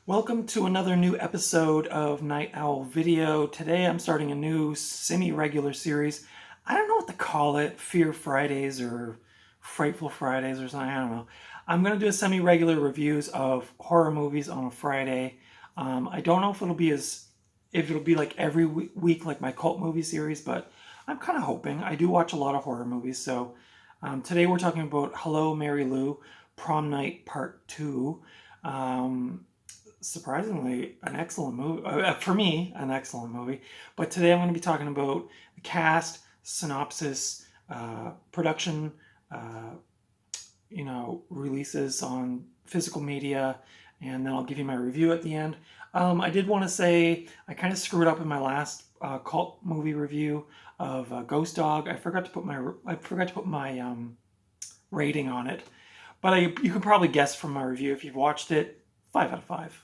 Welcome to another new episode of Night Owl Video. Today I'm starting a new semi-regular series. I don't know what to call it, Fear Fridays or Frightful Fridays or something, I don't know. I'm going to do a semi-regular reviews of horror movies on a Friday. I don't know if it'll be like every week like my cult movie series, but I'm kind of hoping. I do watch a lot of horror movies, so today we're talking about Hello, Mary Lou, Prom Night Part 2. Surprisingly an excellent movie for me, an excellent movie. But today I'm going to be talking about the cast, synopsis, production, uh, releases on physical media, and then I'll give you my review at the end. I did want to say I kind of screwed up in my last cult movie review of Ghost Dog. I forgot to put my rating on it, but you can probably guess from my review if you've watched it. 5 out of 5.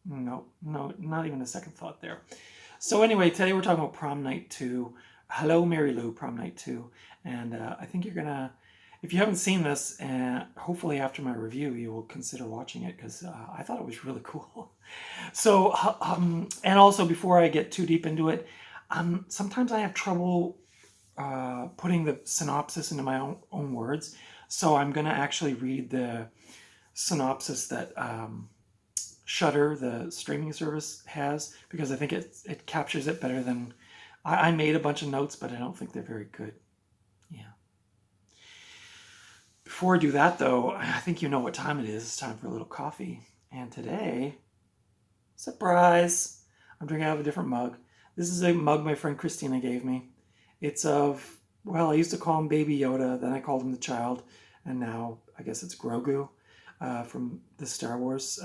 No, not even a second thought there. So anyway, today we're talking about Prom Night 2. Hello, Mary Lou, Prom Night 2. And I think you're going to, if you haven't seen this, hopefully after my review, you will consider watching it because I thought it was really cool. So, and also before I get too deep into it, sometimes I have trouble putting the synopsis into my own words. So I'm going to actually read the synopsis that Shudder, the streaming service, has, because I think it captures it better than I made a bunch of notes, but I don't think they're very good. Yeah. Before I do that, though, I think you know what time it is. It's time for a little coffee. And today, surprise, I'm drinking out of a different mug. This is a mug my friend Christina gave me. It's well, I used to call him Baby Yoda, then I called him the child, and now I guess it's Grogu from the Star Wars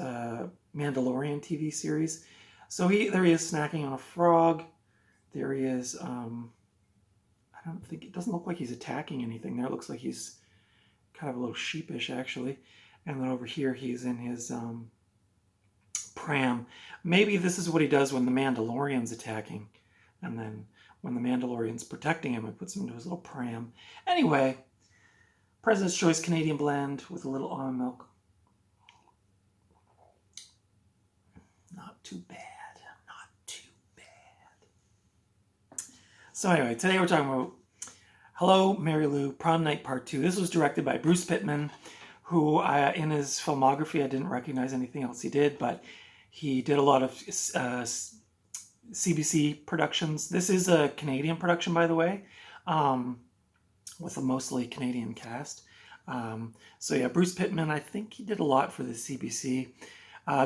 Mandalorian TV series. So there he is snacking on a frog. There he is. It doesn't look like he's attacking anything there. It looks like he's kind of a little sheepish, actually. And then over here, he's in his pram. Maybe this is what he does when the Mandalorian's attacking. And then when the Mandalorian's protecting him, it puts him into his little pram. Anyway, President's Choice Canadian blend with a little almond milk. Not too bad. Not too bad. So anyway, today we're talking about Hello, Mary Lou, Prom Night Part 2. This was directed by Bruce Pittman, who in his filmography, I didn't recognize anything else he did, but he did a lot of CBC productions. This is a Canadian production, by the way, with a mostly Canadian cast. So yeah, Bruce Pittman, I think he did a lot for the CBC.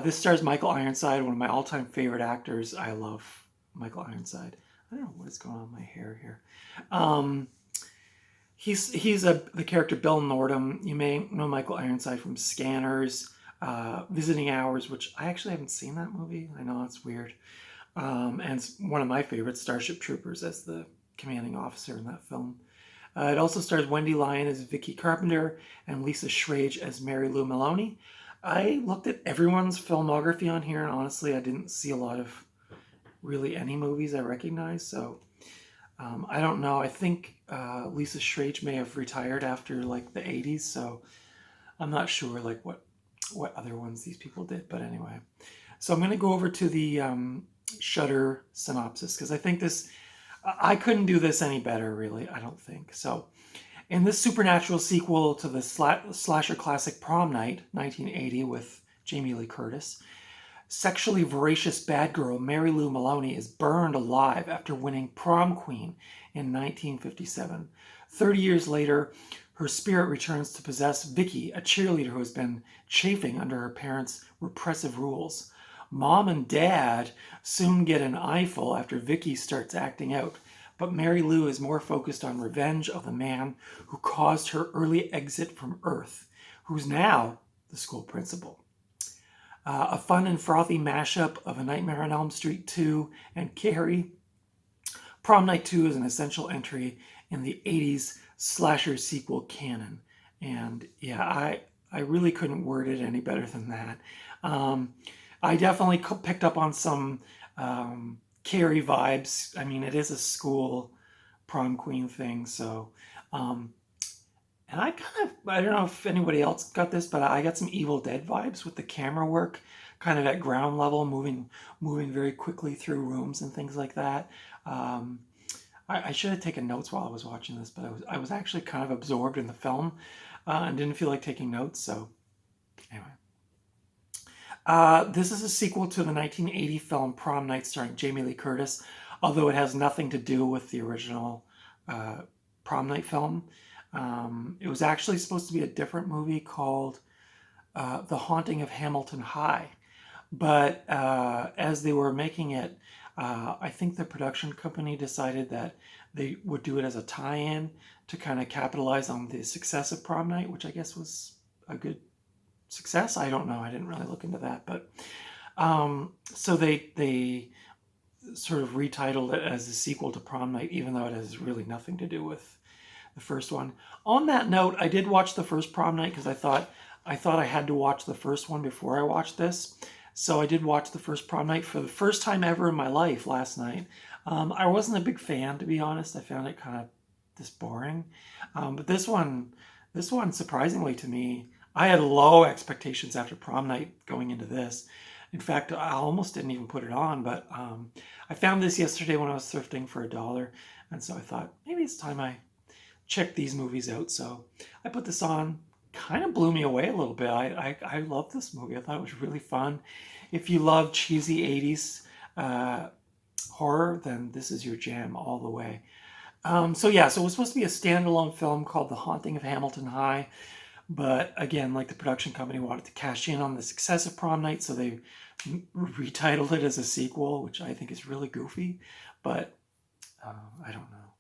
This stars Michael Ironside, one of my all-time favorite actors. I love Michael Ironside. I don't know what is going on with my hair here. He's the character Bill Nordham. You may know Michael Ironside from Scanners, Visiting Hours, which I actually haven't seen that movie. I know it's weird. And it's one of my favorites, Starship Troopers, as the commanding officer in that film. It also stars Wendy Lyon as Vicky Carpenter and Lisa Schrage as Mary Lou Maloney. I looked at everyone's filmography on here, and honestly, I didn't see a lot of really any movies I recognize. So I don't know. I think Lisa Schrage may have retired after like the 80s, so I'm not sure like what other ones these people did. But anyway, so I'm going to go over to the Shudder synopsis because I think I couldn't do this any better, really. I don't think so. In this supernatural sequel to the slasher classic Prom Night, 1980, with Jamie Lee Curtis, sexually voracious bad girl Mary Lou Maloney is burned alive after winning prom queen in 1957. 30 years later, her spirit returns to possess Vicky, a cheerleader who has been chafing under her parents' repressive rules. Mom and Dad soon get an eyeful after Vicky starts acting out, but Mary Lou is more focused on revenge of the man who caused her early exit from Earth, who's now the school principal. A fun and frothy mashup of A Nightmare on Elm Street 2 and Carrie. Prom Night 2 is an essential entry in the 80s slasher sequel canon. And yeah, I really couldn't word it any better than that. I definitely picked up on some Carrie vibes. I mean, it is a school prom queen thing, so and I don't know if anybody else got this, but I got some Evil Dead vibes with the camera work. kind of at ground level, moving very quickly through rooms and things like that. Um, I should have taken notes while I was watching this, but I was actually kind of absorbed in the film and didn't feel like taking notes. So anyway, this is a sequel to the 1980 film Prom Night starring Jamie Lee Curtis, although it has nothing to do with the original uh, Prom Night film. It was actually supposed to be a different movie called The Haunting of Hamilton High. But as they were making it, I think the production company decided that they would do it as a tie-in to kind of capitalize on the success of Prom Night, which I guess was a good success. I don't know. I didn't really look into that, but so they sort of retitled it as a sequel to Prom Night, even though it has really nothing to do with the first one. On that note, I did watch the first Prom Night because I thought I had to watch the first one before I watched this. So I did watch the first Prom Night for the first time ever in my life last night. I wasn't a big fan, to be honest. I found it kind of just boring. But this one, surprisingly to me, I had low expectations after Prom Night going into this. In fact, I almost didn't even put it on, but I found this yesterday when I was thrifting for $1, and so I thought maybe it's time I check these movies out. So I put this on. Kind of blew me away a little bit. I love this movie. I thought it was really fun. If you love cheesy 80s horror, then this is your jam all the way. So yeah, so it was supposed to be a standalone film called The Haunting of Hamilton High. But again, like the production company wanted to cash in on the success of Prom Night, so they retitled it as a sequel, which I think is really goofy. But I don't know.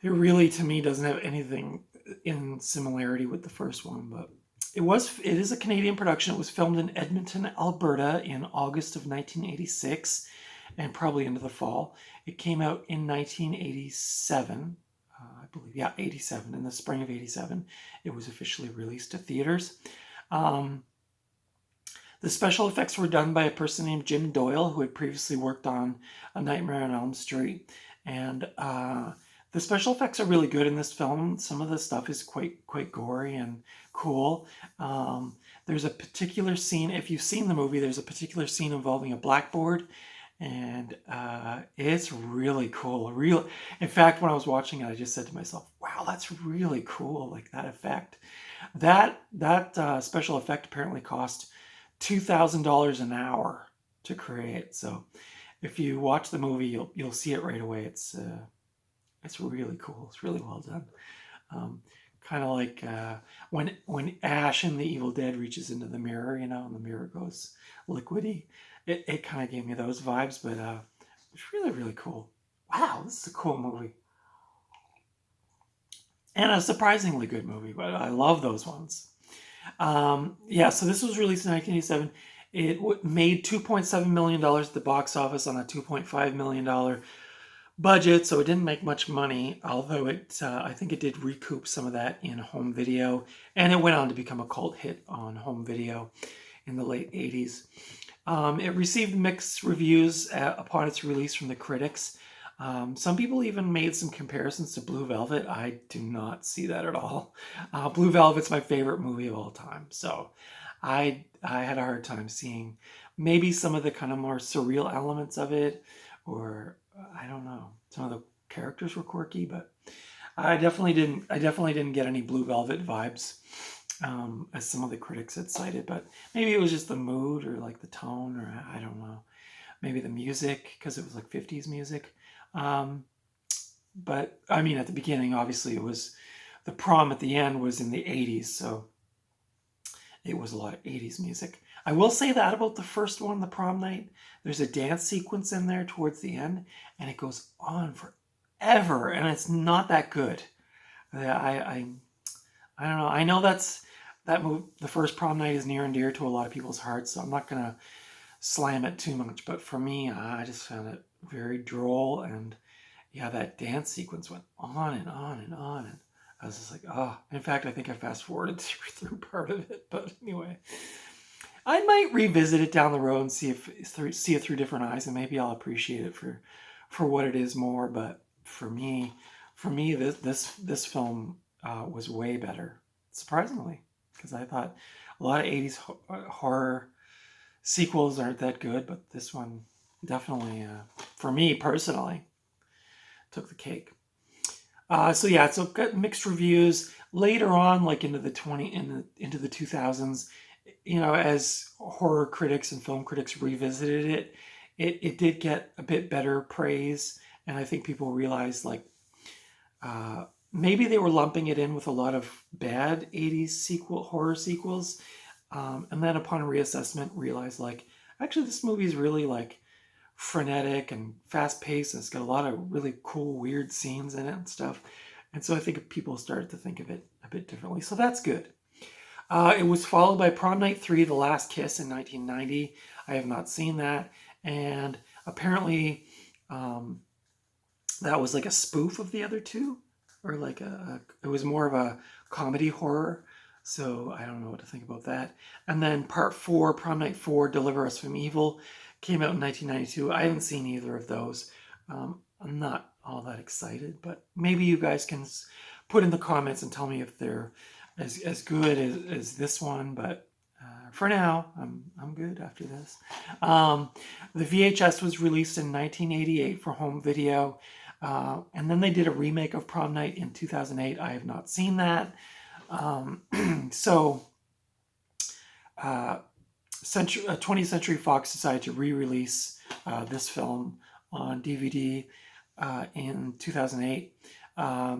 It really, to me, doesn't have anything in similarity with the first one, but it is a Canadian production. It was filmed in Edmonton, Alberta in August of 1986 and probably into the fall. It came out in 1987, I believe, yeah, 87, in the spring of 87. It was officially released to theaters. The special effects were done by a person named Jim Doyle, who had previously worked on A Nightmare on Elm Street. And the special effects are really good in this film. Some of the stuff is quite gory and cool. There's a particular scene, if you've seen the movie, there's a particular scene involving a blackboard, and it's really cool. In fact, when I was watching it, I just said to myself, "Wow, that's really cool!" Like that effect. That special effect apparently cost $2,000 an hour to create. So if you watch the movie, you'll see it right away. It's really cool. It's really well done. Kind of like when Ash in The Evil Dead reaches into the mirror, and the mirror goes liquidy. It kind of gave me those vibes, but it's really, really cool. Wow, this is a cool movie. And a surprisingly good movie, but I love those ones. Yeah, so this was released in 1987. It made $2.7 million at the box office on a $2.5 million budget, so it didn't make much money, although I think it did recoup some of that in home video, and it went on to become a cult hit on home video in the late 80s. It received mixed reviews upon its release from the critics. Some people even made some comparisons to Blue Velvet. I do not see that at all. Blue Velvet's my favorite movie of all time, so I had a hard time seeing maybe some of the kind of more surreal elements of it, or I don't know. Some of the characters were quirky, but I definitely didn't get any Blue Velvet vibes, as some of the critics had cited. But maybe it was just the mood, or like the tone, or I don't know. Maybe the music, because it was like 50s music. But I mean, at the beginning, obviously, it was the prom at the end was in the 80s, so it was a lot of 80s music. I will say that about the first one, the Prom Night. There's a dance sequence in there towards the end, and it goes on forever, and it's not that good. I don't know. I know the first Prom Night is near and dear to a lot of people's hearts, so I'm not gonna slam it too much. But for me, I just found it very droll, and yeah, that dance sequence went on and on and on, and I was just like, oh. In fact, I think I fast forwarded through part of it, but anyway. I might revisit it down the road and see it through different eyes, and maybe I'll appreciate it for what it is more. But for me, this film was way better, surprisingly, because I thought a lot of 80s horror sequels aren't that good, but this one definitely, for me personally, took the cake. So yeah, so got mixed reviews later on, like into into the 2000s. As horror critics and film critics revisited it, it did get a bit better praise, and I think people realized like maybe they were lumping it in with a lot of bad 80s horror sequels, and then upon reassessment realized like actually this movie is really like frenetic and fast paced, and it's got a lot of really cool weird scenes in it and stuff. And so I think people started to think of it a bit differently, so that's good. It was followed by Prom Night 3, The Last Kiss in 1990. I have not seen that, and apparently that was like a spoof of the other two, or like it was more of a comedy horror. So I don't know what to think about that. And then part 4, Prom Night 4, Deliver Us from Evil, came out in 1992. I haven't seen either of those. I'm not all that excited, but maybe you guys can put in the comments and tell me if they're as good as this one. But for now, I'm good after this. The VHS was released in 1988 for home video. And then they did a remake of Prom Night in 2008. I have not seen that. So 20th Century Fox decided to re-release this film on DVD in 2008.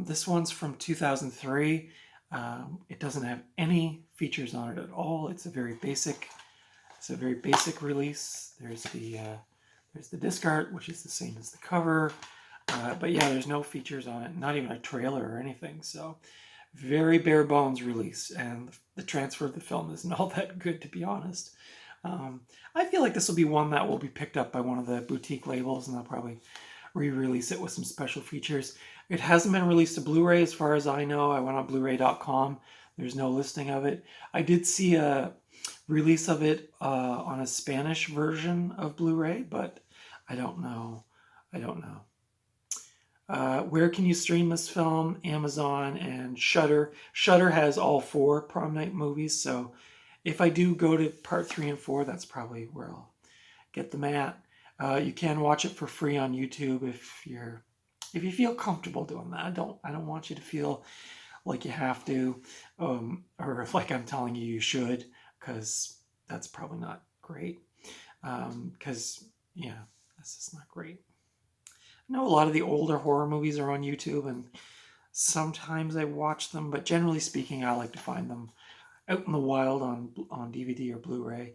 This one's from 2003. It doesn't have any features on it at all. It's a very basic release. There's the disc art, which is the same as the cover. But yeah, there's no features on it, not even a trailer or anything. So very bare bones release, and the transfer of the film isn't all that good, to be honest. I feel like this will be one that will be picked up by one of the boutique labels, and they'll probably re-release it with some special features. It hasn't been released to Blu-ray as far as I know. I went on Blu-ray.com. There's no listing of it. I did see a release of it on a Spanish version of Blu-ray, but I don't know. Where can you stream this film? Amazon and Shudder. Shudder has all 4 Prom Night movies, so if I do go to part 3 and 4, that's probably where I'll get them at. You can watch it for free on YouTube if you feel comfortable doing that. I don't want you to feel like you have to, or like I'm telling you should, because that's probably not great. Because yeah, that's just not great. I know a lot of the older horror movies are on YouTube, and sometimes I watch them, but generally speaking, I like to find them out in the wild on DVD or Blu-ray.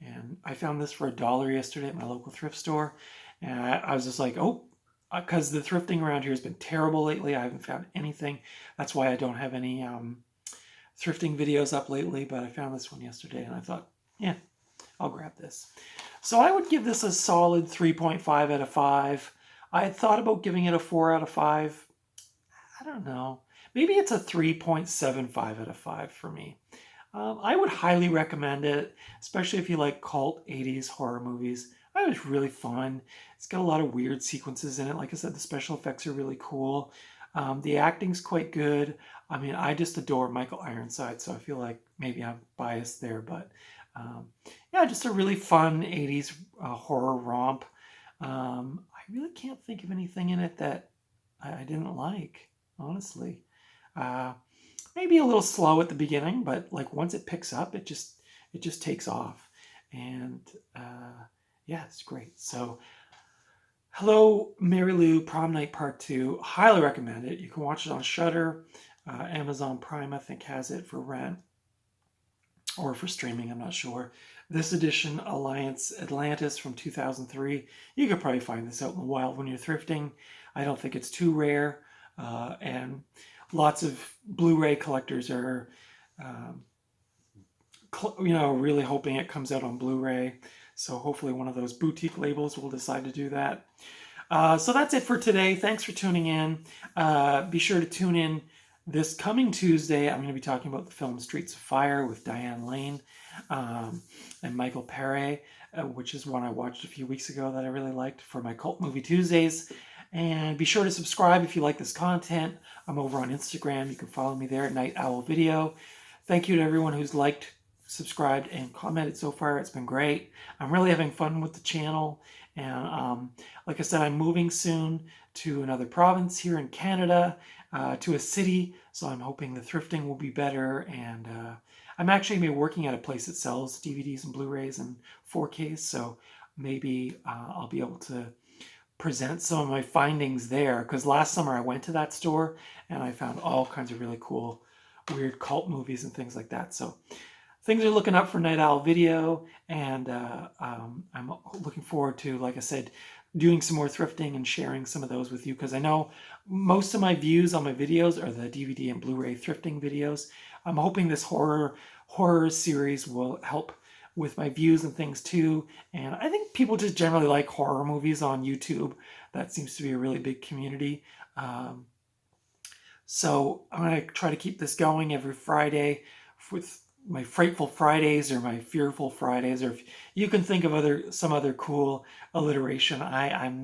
And I found this for $1 yesterday at my local thrift store, and I was just like, oh, because the thrifting around here has been terrible lately. I haven't found anything. That's why I don't have any thrifting videos up lately, but I found this one yesterday, and I thought, yeah, I'll grab this. So I would give this a solid 3.5 out of 5. I had thought about giving it a 4 out of 5. I don't know. Maybe it's a 3.75 out of 5 for me. I would highly recommend it, especially if you like cult 80s horror movies. It was really fun. It's got a lot of weird sequences in it. Like I said, the special effects are really cool. The acting's quite good. I mean, I just adore Michael Ironside, so I feel like maybe I'm biased there. But yeah, just a really fun 80s horror romp. I really can't think of anything in it that I didn't like, honestly. Maybe a little slow at the beginning, but like once it picks up, it just takes off. And yeah, it's great. So Hello, Mary Lou, Prom Night Part 2. Highly recommend it. You can watch it on Shudder. Amazon Prime, I think, has it for rent or for streaming, I'm not sure. This edition, Alliance Atlantis from 2003. You could probably find this out in the wild when you're thrifting. I don't think it's too rare. And lots of Blu-ray collectors are, really hoping it comes out on Blu-ray. So hopefully one of those boutique labels will decide to do that. So that's it for today. Thanks for tuning in. Be sure to tune in this coming Tuesday. I'm going to be talking about the film Streets of Fire with Diane Lane and Michael Paré, which is one I watched a few weeks ago that I really liked for my Cult Movie Tuesdays. And be sure to subscribe if you like this content. I'm over on Instagram. You can follow me there at Night Owl Video. Thank you to everyone who's liked, subscribed and commented so far. It's been great. I'm really having fun with the channel. And like I said, I'm moving soon to another province here in Canada, to a city. So I'm hoping the thrifting will be better. And I'm actually going to be working at a place that sells DVDs and Blu-rays and 4Ks. So maybe I'll be able to present some of my findings there, because last summer I went to that store and I found all kinds of really cool, weird cult movies and things like that. So things are looking up for Night Owl Video, and I'm looking forward to, like I said, doing some more thrifting and sharing some of those with you, because I know most of my views on my videos are the DVD and Blu-ray thrifting videos. I'm hoping this horror series will help with my views and things too. And I think people just generally like horror movies on YouTube. That seems to be a really big community. So I'm going to try to keep this going every Friday with my Frightful Fridays or my Fearful Fridays, or if you can think of some other cool alliteration. I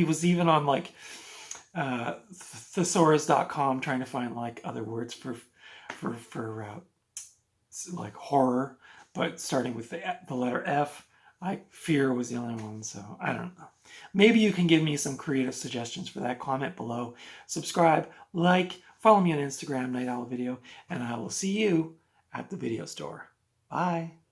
was even on like thesaurus.com trying to find like other words for like horror, but starting with the letter F. Fear was the only one, so I don't know. Maybe you can give me some creative suggestions for that. Comment below. Subscribe, like, follow me on Instagram, Night Owl Video, and I will see you at the video store. Bye.